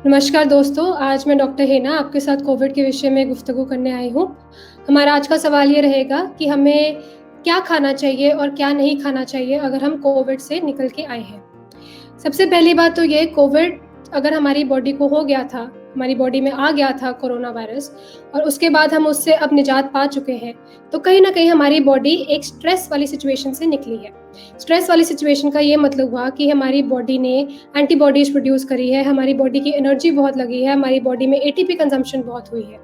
नमस्कार दोस्तों, आज मैं डॉक्टर हेना आपके साथ कोविड के विषय में गुफ्तगू करने आई हूँ। हमारा आज का सवाल ये रहेगा कि हमें क्या खाना चाहिए और क्या नहीं खाना चाहिए अगर हम कोविड से निकल के आए हैं। सबसे पहली बात तो ये कोविड अगर हमारी बॉडी को हो गया था, हमारी बॉडी में आ गया था कोरोना वायरस और उसके बाद हम उससे अब निजात पा चुके हैं, तो कहीं न कहीं हमारी बॉडी एक स्ट्रेस वाली सिचुएशन से निकली है। स्ट्रेस वाली सिचुएशन का ये मतलब हुआ कि हमारी बॉडी ने एंटीबॉडीज़ प्रोड्यूस करी है, हमारी बॉडी की एनर्जी बहुत लगी है, हमारी बॉडी में एटीपी कंज़म्पशन बहुत हुई है।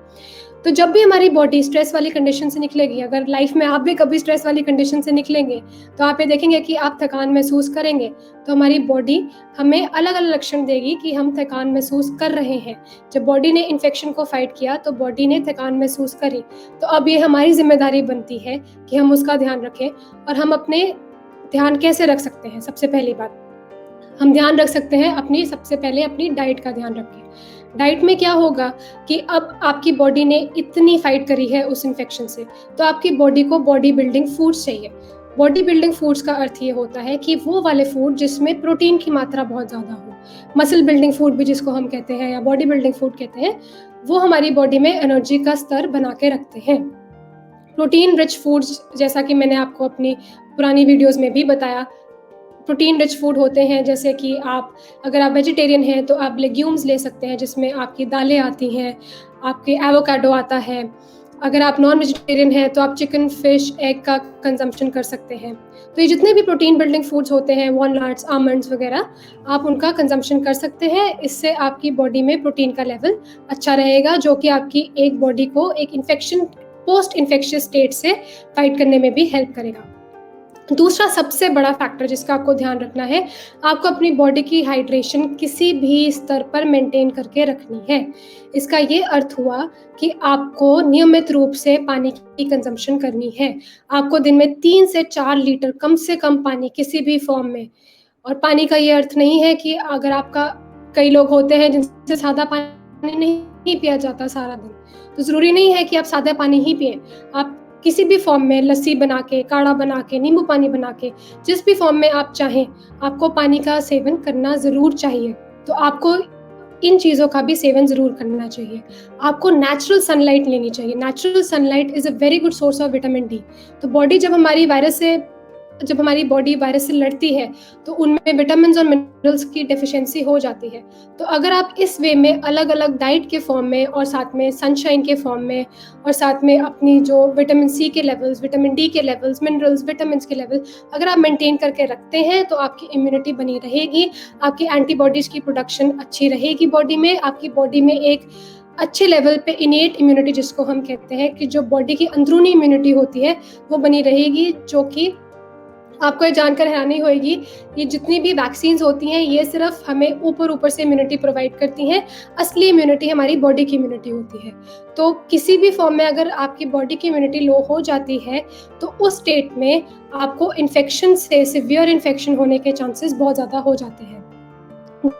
तो जब भी हमारी बॉडी स्ट्रेस वाली कंडीशन से निकलेगी, अगर लाइफ में आप भी कभी स्ट्रेस वाली कंडीशन से निकलेंगे, तो आप ये देखेंगे कि आप थकान महसूस करेंगे, तो हमारी बॉडी हमें अलग-अलग लक्षण देगी कि हम थकान महसूस कर रहे हैं। जब बॉडी ने इन्फेक्शन को फाइट किया, तो बॉडी ने थकान महसूस करी, तो अब ये हमारी ज़िम्मेदारी बनती है कि हम उसका ध्यान रखें और हम अपने ध्यान कैसे रख सकते हैं? सबसे पहली बात, हम ध्यान रख सकते हैं सबसे पहले अपनी डाइट का ध्यान रखें। डाइट में क्या होगा कि अब आपकी बॉडी ने इतनी फाइट करी है उस इन्फेक्शन से, तो आपकी बॉडी को बॉडी बिल्डिंग फूड्स चाहिए। बॉडी बिल्डिंग फूड्स का अर्थ ये होता है कि वो वाले फूड जिसमें प्रोटीन की मात्रा बहुत ज़्यादा हो। मसल बिल्डिंग फूड भी जिसको हम कहते हैं या बॉडी बिल्डिंग फूड कहते हैं, वो हमारी बॉडी में एनर्जी का स्तर बना के रखते हैं। प्रोटीन रिच फूड्स, जैसा कि मैंने आपको अपनी पुरानी वीडियोज़ में भी बताया, प्रोटीन रिच फूड होते हैं, जैसे कि अगर आप वेजिटेरियन हैं तो आप लेग्यूम्स ले सकते हैं जिसमें आपकी दालें आती हैं, आपके एवोकाडो आता है। अगर आप नॉन वेजिटेरियन हैं तो आप चिकन, फिश, एग का कंजम्पशन कर सकते हैं। तो ये जितने भी प्रोटीन बिल्डिंग फूड्स होते हैं, वॉलनट्स, आमंड्स वगैरह, आप उनका कंजम्पशन कर सकते हैं। इससे आपकी बॉडी में प्रोटीन का लेवल अच्छा रहेगा, जो कि आपकी एक बॉडी को एक पोस्ट इन्फेक्शियस स्टेट से फाइट करने में भी हेल्प करेगा। दूसरा सबसे बड़ा फैक्टर जिसका आपको ध्यान रखना है, आपको अपनी बॉडी की हाइड्रेशन किसी भी स्तर पर मेंटेन करके रखनी है। इसका ये अर्थ हुआ कि आपको नियमित रूप से पानी की कंजम्पशन करनी है। आपको दिन में 3 से 4 लीटर कम से कम पानी किसी भी फॉर्म में, और पानी का ये अर्थ नहीं है कि अगर आपका, कई लोग होते हैं जिनसे सादा पानी नहीं पिया जाता सारा दिन, तो ज़रूरी नहीं है कि आप सादा पानी ही पिएँ। आप किसी भी फॉर्म में लस्सी बना के, काढ़ा बना के, नींबू पानी बना के, जिस भी फॉर्म में आप चाहें, आपको पानी का सेवन करना ज़रूर चाहिए। तो आपको इन चीज़ों का भी सेवन ज़रूर करना चाहिए। आपको नेचुरल सनलाइट लेनी चाहिए। Natural sunlight is a very good source of vitamin D. तो जब हमारी बॉडी वायरस से लड़ती है, तो उनमें विटामिन्स और मिनरल्स की डेफिशिएंसी हो जाती है। तो अगर आप इस वे में अलग-अलग डाइट के फॉर्म में और साथ में सनशाइन के फॉर्म में और साथ में अपनी जो विटामिन सी के लेवल्स, विटामिन डी के लेवल्स, मिनरल्स, विटामिन्स के लेवल अगर आप मेंटेन करके रखते हैं, तो आपकी इम्यूनिटी बनी रहेगी, आपकी एंटीबॉडीज़ की प्रोडक्शन अच्छी रहेगी बॉडी में, आपकी बॉडी में एक अच्छे लेवल पे इनेट इम्यूनिटी जिसको हम कहते हैं कि जो बॉडी की अंदरूनी इम्यूनिटी होती है, वो बनी रहेगी, जो कि आपको ये जानकर हैरानी होएगी, ये जितनी भी वैक्सीन्स होती हैं, ये सिर्फ़ हमें ऊपर-ऊपर से इम्यूनिटी प्रोवाइड करती हैं, असली इम्यूनिटी हमारी बॉडी की इम्यूनिटी होती है। तो किसी भी फ़ॉर्म में अगर आपकी बॉडी की इम्यूनिटी लो हो जाती है, तो उस स्टेट में आपको सीवियर इन्फेक्शन होने के चांसेस बहुत ज़्यादा हो जाते हैं।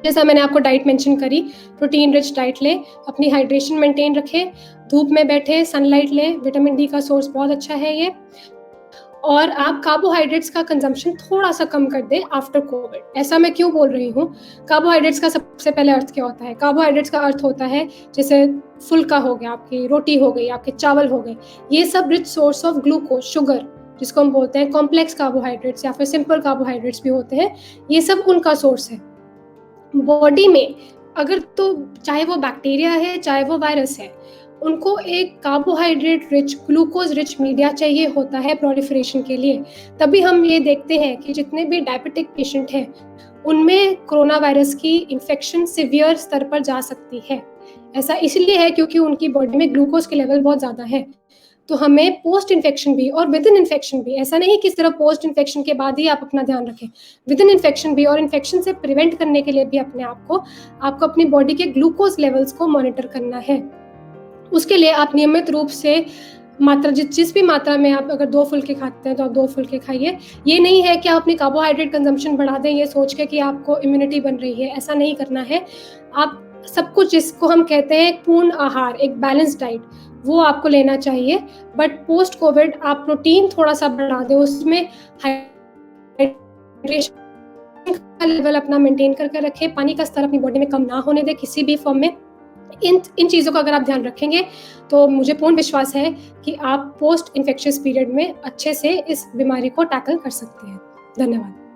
जैसा मैंने आपको डाइट मेंशन करी, प्रोटीन रिच डाइट लें, अपनी हाइड्रेशन मेंटेन रखें, धूप में बैठें, सनलाइट लें, विटामिन डी का सोर्स बहुत अच्छा है ये। और आप कार्बोहाइड्रेट्स का कंजम्पशन थोड़ा-सा कम कर दें आफ्टर कोविड। ऐसा मैं क्यों बोल रही हूँ? कार्बोहाइड्रेट्स का सबसे पहले अर्थ क्या होता है? कार्बोहाइड्रेट्स का अर्थ होता है जैसे फुल्का हो गया, आपकी रोटी हो गई, आपके चावल हो गए। ये सब rich source of glucose, sugar, जिसको हम बोलते हैं कॉम्प्लेक्स कार्बोहाइड्रेट्स या फिर सिंपल कार्बोहाइड्रेट्स भी होते हैं। ये सब उनका सोर्स है। बॉडी में अगर, तो चाहे वो बैक्टीरिया है, चाहे वो वायरस है, उनको एक carbohydrate rich, glucose rich media चाहिए होता है प्रोलिफरेशन के लिए। तभी हम ये देखते हैं कि जितने भी डायबिटिक पेशेंट हैं, उनमें कोरोना वायरस की इन्फेक्शन सीवियर स्तर पर जा सकती है। ऐसा इसलिए है क्योंकि उनकी बॉडी में ग्लूकोज के लेवल बहुत ज़्यादा है। तो हमें पोस्ट इन्फेक्शन भी और विद इन इन्फेक्शन भी, ऐसा नहीं कि सिर्फ पोस्ट इन्फेक्शन के बाद ही आप अपना ध्यान रखें, विद इन इन्फेक्शन भी और इन्फेक्शन से प्रिवेंट करने के लिए भी आपको अपनी बॉडी के ग्लूकोज लेवल्स को मॉनिटर करना है। उसके लिए आप नियमित रूप से जिस भी मात्रा में, आप अगर 2 फुल्के खाते हैं तो आप 2 फुल्के खाइए। ये नहीं है कि आप अपनी कार्बोहाइड्रेट कंजम्पशन बढ़ा दें ये सोच के कि आपको इम्यूनिटी बन रही है, ऐसा नहीं करना है। आप सब कुछ, जिसको हम कहते हैं एक पूर्ण आहार, एक बैलेंस्ड डाइट, वो आपको लेना चाहिए। बट पोस्ट कोविड आप प्रोटीन थोड़ा-सा बढ़ा दें, उसमें हाइड्रेशन का लेवल अपना मेंटेन करके रखें, पानी का स्तर अपनी बॉडी में कम ना होने दें किसी भी फ़ॉर्म में। इन चीज़ों का अगर आप ध्यान रखेंगे, तो मुझे पूर्ण विश्वास है कि आप पोस्ट इन्फेक्शियस पीरियड में अच्छे से इस बीमारी को टैकल कर सकते हैं। धन्यवाद।